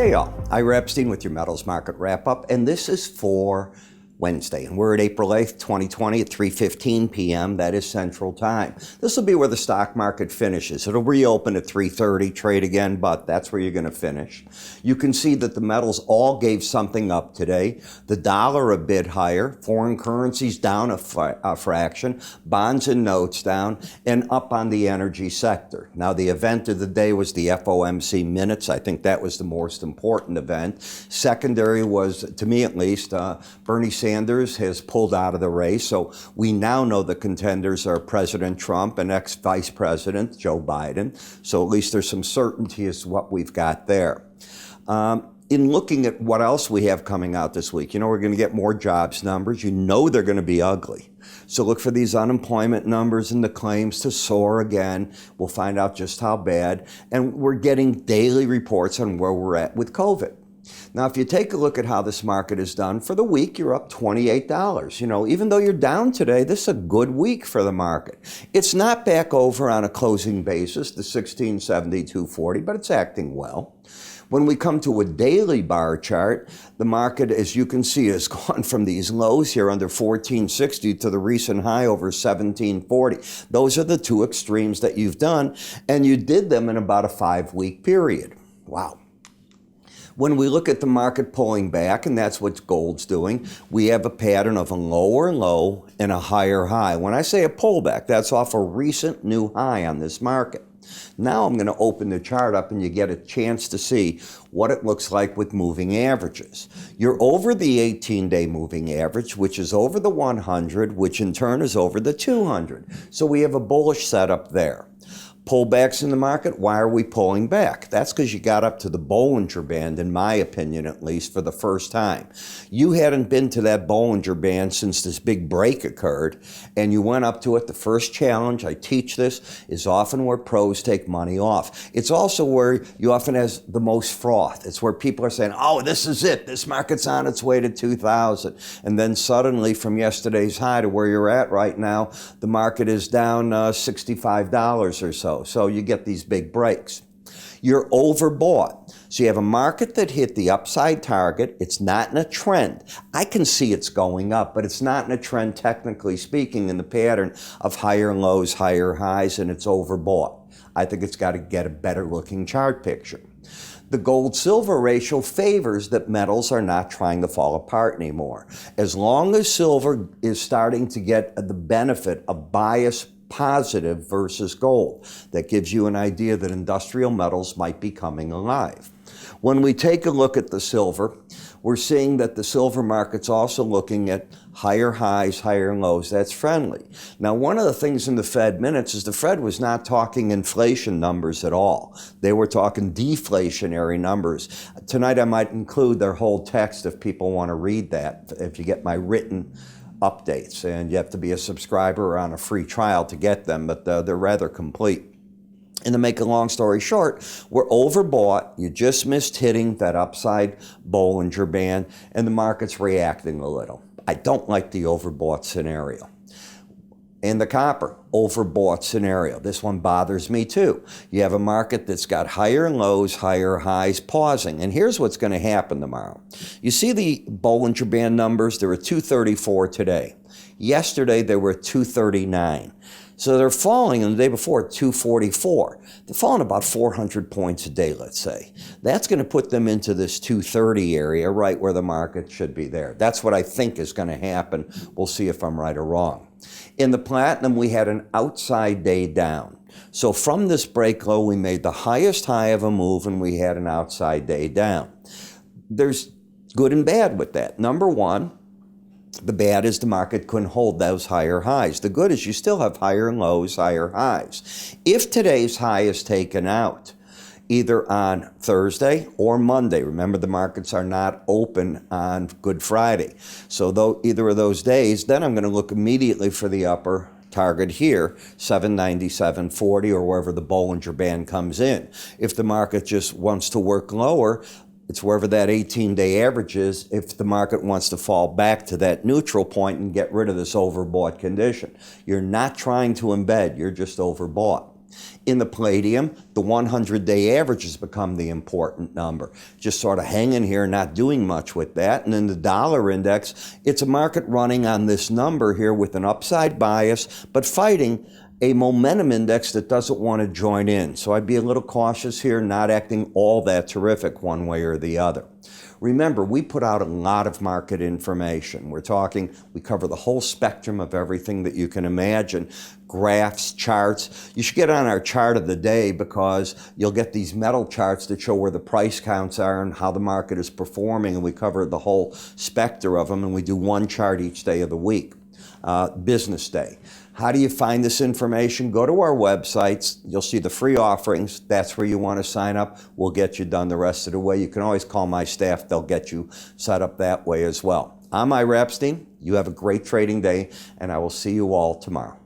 Hey y'all, Ira Epstein with your metals market wrap up, and this is for Wednesday, and we're at April 8th, 2020 at 3:15 p.m. That is Central Time. This will be where the stock market finishes. It'll reopen at 3:30, trade again, but that's where you're going to finish. You can see that the metals all gave something up today. The dollar a bit higher, foreign currencies down a fraction, bonds and notes down, and up on the energy sector. Now, the event of the day was the FOMC minutes. I think that was the most important event. Secondary was, to me at least, Bernie Sanders has pulled out of the race, so we now know the contenders are President Trump and ex-Vice President Joe Biden. So at least there's some certainty as to what we've got there. In looking at what else we have coming out this week, we're going to get more jobs numbers. They're going to be ugly. So look for these unemployment numbers and the claims to soar again. We'll find out just how bad. And we're getting daily reports on where we're at with COVID. Now, if you take a look at how this market is done, for the week, you're up $28. Even though you're down today, this is a good week for the market. It's not back over on a closing basis, the 1672.40, but it's acting well. When we come to a daily bar chart, the market, as you can see, has gone from these lows here under 1460 to the recent high over 1740. Those are the two extremes that you've done, and you did them in about a 5-week period. Wow. When we look at the market pulling back, and that's what gold's doing, we have a pattern of a lower low and a higher high. When I say a pullback, that's off a recent new high on this market. Now I'm going to open the chart up and you get a chance to see what it looks like with moving averages. You're over the 18-day moving average, which is over the 100, which in turn is over the 200. So we have a bullish setup there. Pullbacks in the market, why are we pulling back? That's because you got up to the Bollinger Band, in my opinion at least, for the first time. You hadn't been to that Bollinger Band since this big break occurred, and you went up to it. The first challenge, I teach this, is often where pros take money off. It's also where you often have the most froth. It's where people are saying, oh, this is it. This market's on its way to 2,000. And then suddenly from yesterday's high to where you're at right now, the market is down $65 or so. So you get these big breaks. You're overbought. So you have a market that hit the upside target. It's not in a trend. I can see it's going up, but it's not in a trend, technically speaking, in the pattern of higher lows, higher highs, and it's overbought. I think it's got to get a better looking chart picture. The gold-silver ratio favors that metals are not trying to fall apart anymore. As long as silver is starting to get the benefit of bias positive versus gold, that gives you an idea that industrial metals might be coming alive. When we take a look at the silver, we're seeing that the silver market's also looking at higher highs, higher lows. That's friendly. Now, one of the things in the Fed minutes is the Fed was not talking inflation numbers at all. They were talking deflationary numbers. Tonight, I might include their whole text if people want to read that, if you get my written updates, and you have to be a subscriber or on a free trial to get them, but they're rather complete. And to make a long story short, we're overbought. You just missed hitting that upside Bollinger Band, and the market's reacting a little. I don't like the overbought scenario. And the copper, overbought scenario. This one bothers me too. You have a market that's got higher lows, higher highs, pausing. And here's what's going to happen tomorrow. You see the Bollinger Band numbers? There were 234 today. Yesterday, they were 239. So they're falling, and the day before, 244. They're falling about 400 points a day, let's say. That's going to put them into this 230 area, right where the market should be there. That's what I think is going to happen. We'll see if I'm right or wrong. In the platinum, we had an outside day down. So from this break low, we made the highest high of a move, and we had an outside day down. There's good and bad with that. Number one, the bad is the market couldn't hold those higher highs. The good is you still have higher lows, higher highs. If today's high is taken out, either on Thursday or Monday. Remember, the markets are not open on Good Friday. So though either of those days, then I'm going to look immediately for the upper target here, 797.40, or wherever the Bollinger Band comes in. If the market just wants to work lower, it's wherever that 18-day average is if the market wants to fall back to that neutral point and get rid of this overbought condition. You're not trying to embed, you're just overbought. In the palladium, the 100-day average has become the important number. Just sort of hanging here, not doing much with that. And in the dollar index, it's a market running on this number here with an upside bias, but fighting a momentum index that doesn't want to join in. So I'd be a little cautious here, not acting all that terrific one way or the other. Remember, we put out a lot of market information. We cover the whole spectrum of everything that you can imagine. Graphs, charts. You should get on our chart of the day because you'll get these metal charts that show where the price counts are and how the market is performing, and we cover the whole spectrum of them, and we do one chart each day of the week. Business day. How do you find this information? Go to our websites. You'll see the free offerings. That's where you want to sign up. We'll get you done the rest of the way. You can always call my staff. They'll get you set up that way as well. I'm Ira Epstein. You have a great trading day, and I will see you all tomorrow.